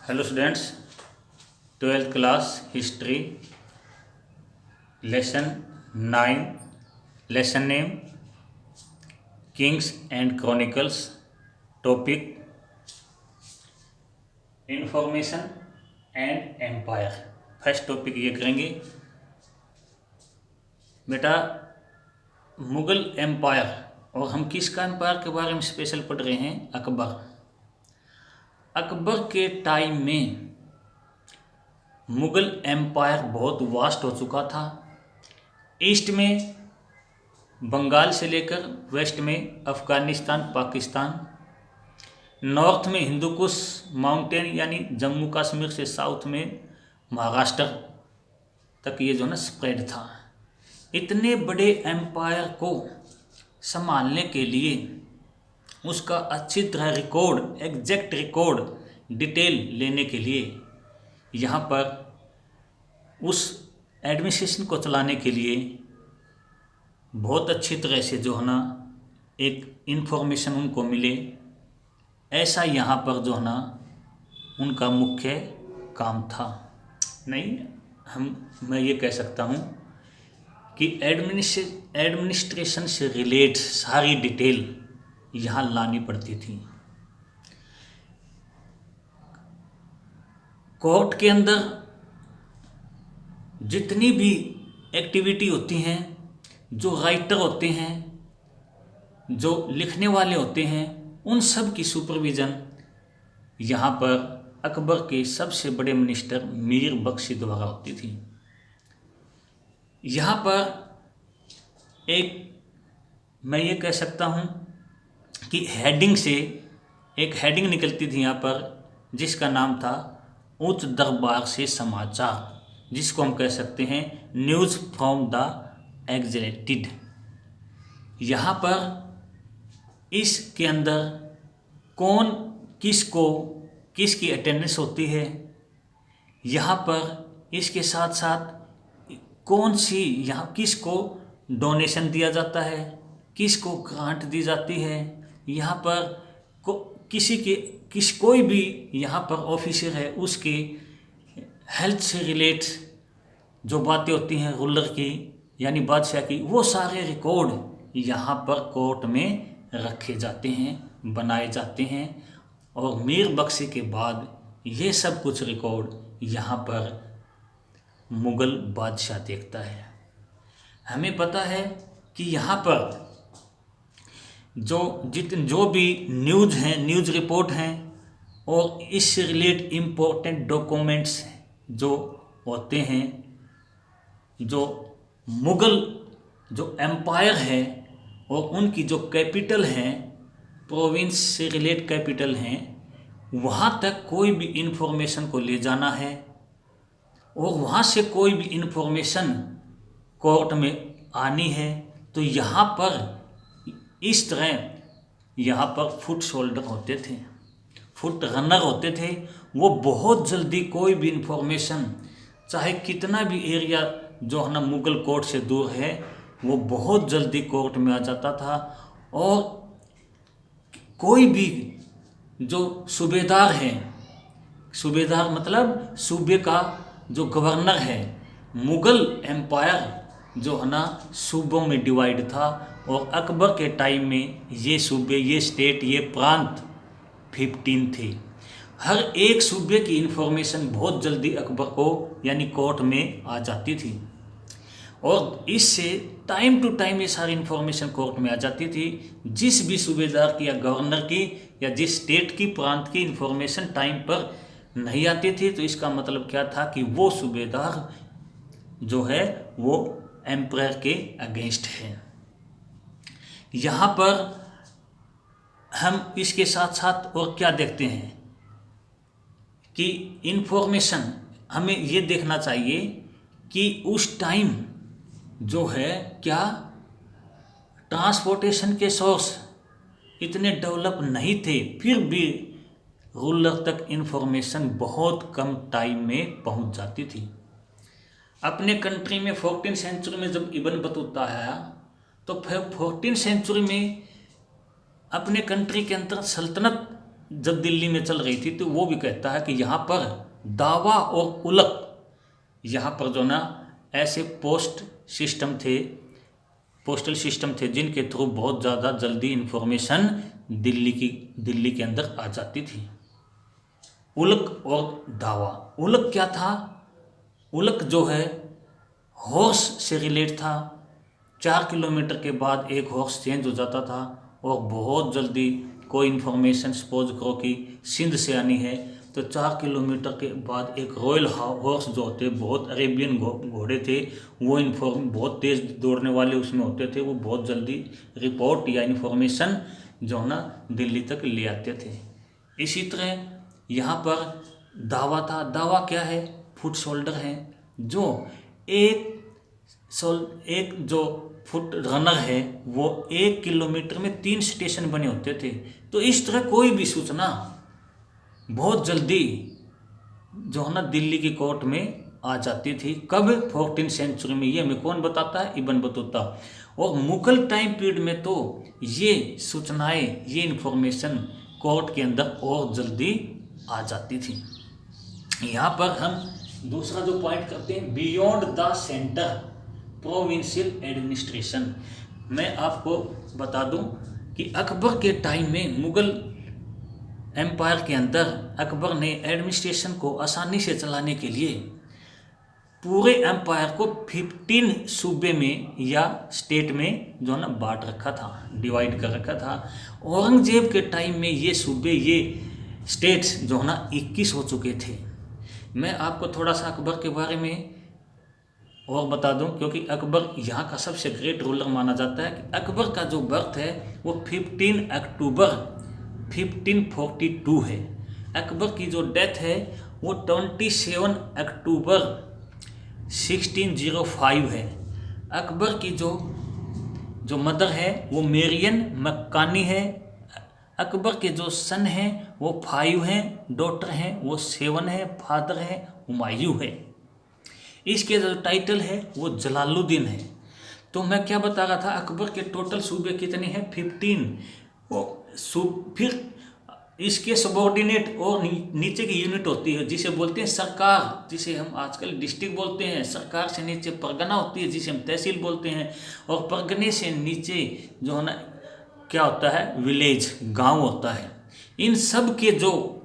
Hello students, twelfth class history lesson 9। Lesson name kings and chronicles. Topic information and empire. First topic ये करेंगे बेटा, Mughal empire. और हम किसका एम्पायर के बारे में स्पेशल पढ़ रहे हैं? अकबर। अकबर के टाइम में मुगल एम्पायर बहुत वास्ट हो चुका था। ईस्ट में बंगाल से लेकर वेस्ट में अफ़गानिस्तान, पाकिस्तान, नॉर्थ में हिंदुकुश माउंटेन यानी जम्मू कश्मीर से साउथ में महाराष्ट्र तक ये जो ना स्प्रेड था। इतने बड़े एम्पायर को संभालने के लिए उसका अच्छी तरह रिकॉर्ड, एग्जैक्ट रिकॉर्ड, डिटेल लेने के लिए यहाँ पर उस एडमिनिस्ट्रेशन को चलाने के लिए बहुत अच्छी तरह से जो है ना एक इन्फॉर्मेशन उनको मिले, ऐसा यहाँ पर जो है ना उनका मुख्य काम था। मैं ये कह सकता हूँ कि एडमिनिस्ट्रेशन से रिलेट सारी डिटेल यहाँ लानी पड़ती थी। कोर्ट के अंदर जितनी भी एक्टिविटी होती हैं, जो राइटर होते हैं, जो लिखने वाले होते हैं, उन सब की सुपरविज़न यहाँ पर अकबर के सबसे बड़े मिनिस्टर मीर बख्शी द्वारा होती थी। यहाँ पर मैं ये कह सकता हूँ कि हेडिंग से एक हेडिंग निकलती थी यहाँ पर, जिसका नाम था उच्च दरबार से समाचार, जिसको हम कह सकते हैं न्यूज़ फ्रॉम द एग्जिलेटेड। यहाँ पर इसके अंदर कौन किसको किसकी अटेंडेंस होती है, यहाँ पर इसके साथ साथ कौन सी यहाँ किसको डोनेशन दिया जाता है, किसको ग्रांट दी जाती है, यहाँ पर कोई भी यहाँ पर ऑफिसर है उसके हेल्थ से रिलेट जो बातें होती हैं रूलर की यानी बादशाह की, वो सारे रिकॉर्ड यहाँ पर कोर्ट में रखे जाते हैं, बनाए जाते हैं। और मीर बख्शी के बाद ये सब कुछ रिकॉर्ड यहाँ पर मुग़ल बादशाह देखता है। हमें पता है कि यहाँ पर जो भी न्यूज़ हैं, न्यूज़ रिपोर्ट हैं और इससे रिलेट इम्पोर्टेंट डॉक्यूमेंट्स जो होते हैं, जो मुग़ल जो एम्पायर है और उनकी जो कैपिटल हैं, प्रोविंस से रिलेट कैपिटल हैं, वहाँ तक कोई भी इन्फॉर्मेशन को ले जाना है और वहाँ से कोई भी इन्फॉर्मेशन कोर्ट में आनी है, तो यहाँ पर इस तरह यहाँ पर फुट सोल्डर होते थे, फुट रनर होते थे। वो बहुत जल्दी कोई भी इन्फॉर्मेशन, चाहे कितना भी एरिया जो है ना मुग़ल कोर्ट से दूर है, वो बहुत जल्दी कोर्ट में आ जाता था। और कोई भी जो सूबेदार है, सूबेदार मतलब सूबे का जो गवर्नर है, मुग़ल एम्पायर जो है ना सूबों में डिवाइड था और अकबर के टाइम में ये सूबे, ये स्टेट, ये प्रांत 15 थे। हर एक सूबे की इन्फॉर्मेशन बहुत जल्दी अकबर को यानी कोर्ट में आ जाती थी और इससे टाइम टू टाइम ये सारी इन्फॉर्मेशन कोर्ट में आ जाती थी। जिस भी सूबेदार की या गवर्नर की या जिस स्टेट की, प्रांत की इन्फॉर्मेशन टाइम पर नहीं आती थी, तो इसका मतलब क्या था कि वो सूबेदार जो है वो एम्पायर के अगेंस्ट है। यहाँ पर हम इसके साथ साथ और क्या देखते हैं कि इन्फॉर्मेशन हमें ये देखना चाहिए कि उस टाइम जो है क्या ट्रांसपोर्टेशन के सोर्स इतने डेवलप नहीं थे, फिर भी रूलर तक इन्फॉर्मेशन बहुत कम टाइम में पहुंच जाती थी। अपने कंट्री में 14th सेंचुरी में जब इब्न बतूता आया, तो फिर 14th सेंचुरी में अपने कंट्री के अंदर सल्तनत जब दिल्ली में चल रही थी तो वो भी कहता है कि यहाँ पर दावा और उलक, यहाँ पर जो ना ऐसे पोस्टल सिस्टम थे जिनके थ्रू बहुत ज़्यादा जल्दी इंफॉर्मेशन दिल्ली के अंदर आ जाती थी। उलक और दावा। उलक क्या था? उलक जो है हॉर्स से रिलेट था। 4 किलोमीटर के बाद एक हॉर्स चेंज हो जाता था और बहुत जल्दी कोई इन्फॉर्मेशन, सपोज करो कि सिंध से आनी है तो 4 किलोमीटर के बाद एक रॉयल हॉर्स जो होते, बहुत अरेबियन घोड़े थे, वो बहुत तेज़ दौड़ने वाले उसमें होते थे, वो बहुत जल्दी रिपोर्ट या इन्फॉर्मेशन जो है ना दिल्ली तक ले आते थे। इसी तरह यहाँ पर दावा था। दावा क्या है? फुट सोल्डर है, जो एक जो फुट रनर है वो 1 किलोमीटर में 3 स्टेशन बने होते थे। तो इस तरह कोई भी सूचना बहुत जल्दी जो है ना दिल्ली की कोर्ट में आ जाती थी। कब? 14वीं सेंचुरी में। ये हमें कौन बताता है? Ibn Battuta. और मुगल टाइम पीरियड में तो ये सूचनाएं, ये इंफॉर्मेशन कोर्ट के अंदर और जल्दी आ जाती थी। यहाँ पर हम दूसरा जो पॉइंट करते हैं, beyond the centre provincial administration. मैं आपको बता दूं कि अकबर के टाइम में मुगल एम्पायर के अंदर अकबर ने एडमिनिस्ट्रेशन को आसानी से चलाने के लिए पूरे एम्पायर को 15 सूबे में या स्टेट में जो है ना बांट रखा था, डिवाइड कर रखा था। औरंगजेब के टाइम में ये सूबे, ये स्टेट्स जो है ना 21 हो चुके थे। मैं आपको थोड़ा सा अकबर के बारे में और बता दूं, क्योंकि अकबर यहाँ का सबसे ग्रेट रूलर माना जाता है। कि अकबर का जो बर्थ है वो 15 अक्टूबर 1542 है। अकबर की जो डेथ है वो 27 अक्टूबर 1605 है। अकबर की जो मदर है वो मेरियन मक्कानी है। अकबर के जो सन हैं वो 5 हैं, डॉटर हैं वो 7 है, फादर है हुमायूं है। इसके जो टाइटल है वो जलालुद्दीन है। तो मैं क्या बता रहा था, अकबर के टोटल सूबे कितने हैं? 15। फिर इसके सबऑर्डिनेट और नीचे की यूनिट होती है जिसे बोलते हैं सरकार, जिसे हम आजकल डिस्ट्रिक्ट बोलते हैं। सरकार से नीचे परगना होती है जिसे हम तहसील बोलते हैं। और परगने से नीचे जो है ना क्या होता है? विलेज, गांव होता है। इन सब के जो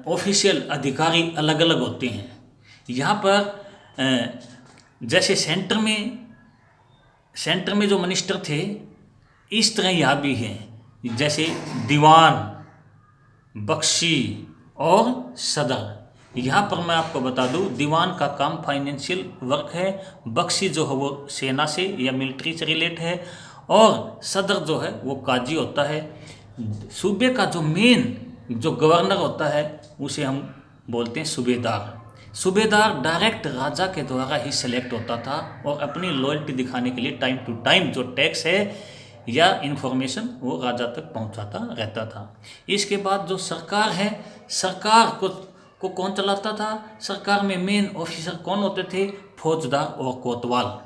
ऑफिशियल अधिकारी अलग अलग होते हैं। यहाँ पर जैसे सेंटर में जो मिनिस्टर थे, इस तरह यहाँ भी हैं। जैसे दीवान, बख्शी और सदर। यहाँ पर मैं आपको बता दूँ, दीवान का काम फाइनेंशियल वर्क है, बख्शी जो है वो सेना से या मिलिट्री से रिलेट है, और सदर जो है वो काजी होता है। सूबे का जो मेन जो गवर्नर होता है उसे हम बोलते हैं सूबेदार। सूबेदार डायरेक्ट राजा के द्वारा ही सेलेक्ट होता था और अपनी लॉयल्टी दिखाने के लिए टाइम टू टाइम जो टैक्स है या इन्फॉर्मेशन वो राजा तक पहुंचाता रहता था। इसके बाद जो सरकार है, सरकार को कौन चलाता था? सरकार में मेन ऑफिसर कौन होते थे? फौजदार और कोतवाल।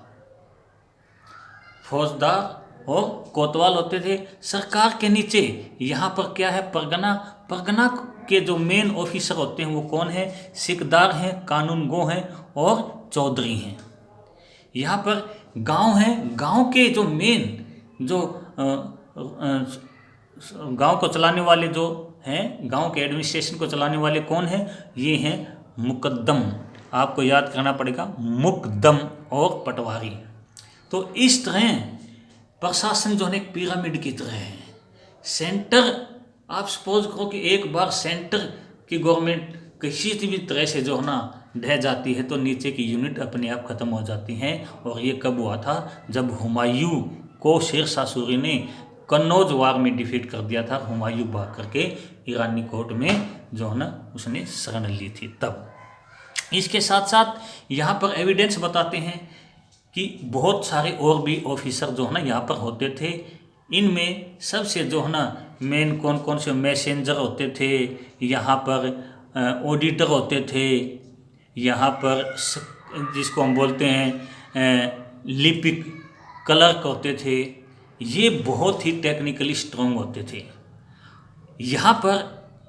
फौजदार और कोतवाल होते थे। सरकार के नीचे यहाँ पर क्या है? परगना। परगना के जो मेन ऑफिसर होते हैं वो कौन है? सिकदार हैं, कानूनगो हैं और चौधरी हैं। यहाँ पर गांव हैं। गांव के जो मेन जो गांव को चलाने वाले जो हैं, गांव के एडमिनिस्ट्रेशन को चलाने वाले कौन हैं? ये हैं मुकद्दम। आपको याद करना पड़ेगा, मुकद्दम और पटवारी। तो इस तरह प्रशासन जो है एक पिरामिड की तरह है। सेंटर, आप सपोज करो कि एक बार सेंटर की गवर्नमेंट किसी भी तरह से जो है ना ढह जाती है तो नीचे की यूनिट अपने आप खत्म हो जाती हैं। और ये कब हुआ था? जब हुमायूं को शेर शाह सूरी ने कन्नौज वार में डिफीट कर दिया था। हुमायूं भाग करके ईरानी कोर्ट में जो है ना उसने शरण ली थी तब। इसके साथ साथ यहाँ पर एविडेंस बताते हैं कि बहुत सारे और भी ऑफिसर जो है ना यहाँ पर होते थे। इनमें सबसे जो है ना मेन कौन कौन से? मैसेंजर होते थे, यहाँ पर ऑडिटर होते थे, यहाँ पर जिसको हम बोलते हैं लिपिक क्लर्क होते थे। ये बहुत ही टेक्निकली स्ट्रॉन्ग होते थे। यहाँ पर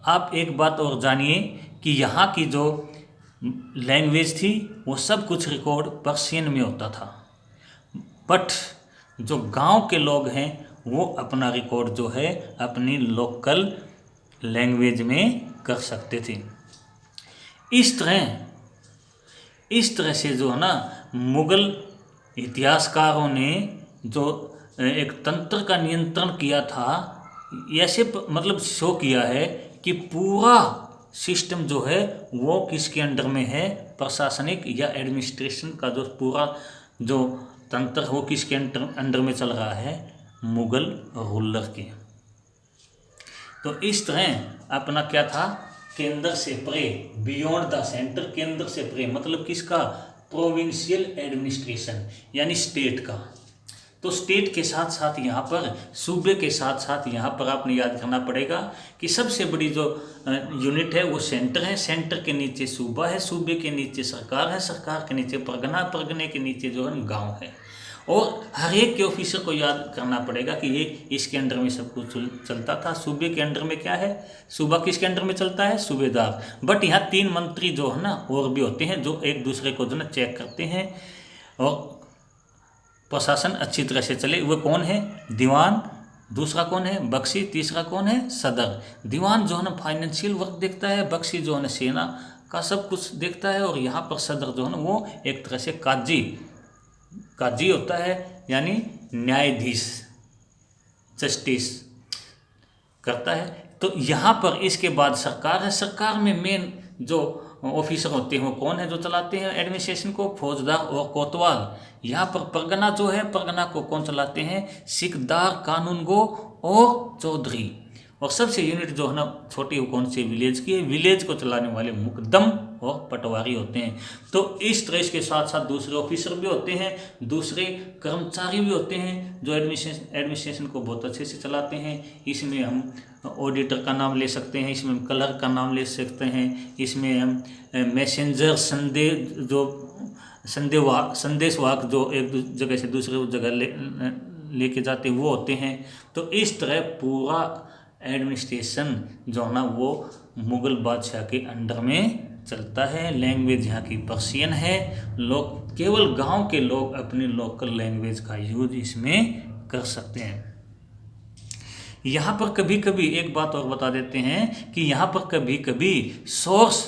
आप एक बात और जानिए कि यहाँ की जो लैंग्वेज थी वो सब कुछ रिकॉर्ड पर्शियन में होता था, बट जो गांव के लोग हैं वो अपना रिकॉर्ड जो है अपनी लोकल लैंग्वेज में कर सकते थे। इस तरह से जो है ना मुग़ल इतिहासकारों ने जो एक तंत्र का नियंत्रण किया था, ऐसे मतलब शो किया है कि पूरा सिस्टम जो है वो किसके अंडर में है, प्रशासनिक या एडमिनिस्ट्रेशन का जो पूरा जो तंत्र वो किसके अंडर में चल रहा है, मुग़ल रूलर के। तो इस तरह अपना क्या था, केंद्र से परे, बियॉन्ड द सेंटर, केंद्र से परे मतलब किसका, प्रोविंशियल एडमिनिस्ट्रेशन यानी स्टेट का। तो स्टेट के साथ साथ यहाँ पर सूबे के साथ साथ यहाँ पर आपने याद करना पड़ेगा कि सबसे बड़ी जो यूनिट है वो सेंटर है, सेंटर के नीचे सूबा है, सूबे के नीचे सरकार है, सरकार के नीचे परगना, परगने के नीचे जो है गांव है। और हर एक के ऑफिसर को याद करना पड़ेगा कि ये इसके अंडर में सब कुछ चलता था। सूबे के अंडर में क्या है, सूबा किसके अंडर में चलता है, सूबेदार। बट यहाँ 3 मंत्री जो है ना और भी होते हैं जो एक दूसरे को जो ना चेक करते हैं और प्रशासन अच्छी तरह से चले। वो कौन है, दीवान, दूसरा कौन है, बख्शी, तीसरा कौन है, सदर। दीवान जो है ना फाइनेंशियल वर्क देखता है, बख्शी जो है ना सेना का सब कुछ देखता है, और यहाँ पर सदर जो है ना वो एक तरह से काजी होता है, यानी न्यायाधीश, जस्टिस करता है। तो यहाँ पर इसके बाद सरकार है, सरकार में मेन जो ऑफिसर होते हैं वो कौन है, जो चलाते हैं एडमिनिस्ट्रेशन को, फौजदार और कोतवाल। यहाँ पर परगना जो है, परगना को कौन चलाते हैं, सिकदार, कानूनगो और चौधरी। और सबसे यूनिट जो है ना छोटी वो कौन सी, विलेज की है, विलेज को चलाने वाले मुकदम और पटवारी होते हैं। तो इस तरह के साथ साथ दूसरे ऑफिसर भी होते हैं, दूसरे कर्मचारी भी होते हैं जो एडमिनिस्ट्रेशन को बहुत अच्छे से चलाते हैं। इसमें हम ऑडिटर का नाम ले सकते हैं, इसमें हम क्लर्क का नाम ले सकते हैं, इसमें हम मैसेंजर, संदेशवाहक जो एक जगह से दूसरे जगह लेके जाते वो होते हैं। तो इस तरह पूरा एडमिनिस्ट्रेशन जो है ना वो मुग़ल बादशाह के अंडर में चलता है। लैंग्वेज यहाँ की पर्शियन है। लोग केवल गांव के लोग अपनी लोकल लैंग्वेज का यूज इसमें कर सकते हैं। यहाँ पर कभी कभी एक बात और बता देते हैं कि यहाँ पर कभी कभी सोर्स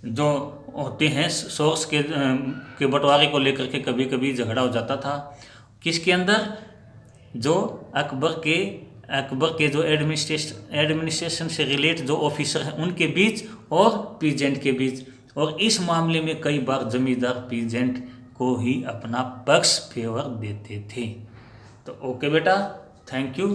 जो होते हैं, सोर्स के बंटवारे को लेकर के कभी कभी झगड़ा हो जाता था। किसके अंदर, जो अकबर के जो एडमिनिस्ट्रेशन से रिलेट जो ऑफिसर हैं उनके बीच और पीजेंट के बीच। और इस मामले में कई बार जमींदार पीजेंट को ही अपना पक्ष फेवर देते थे। तो ओके बेटा, थैंक यू।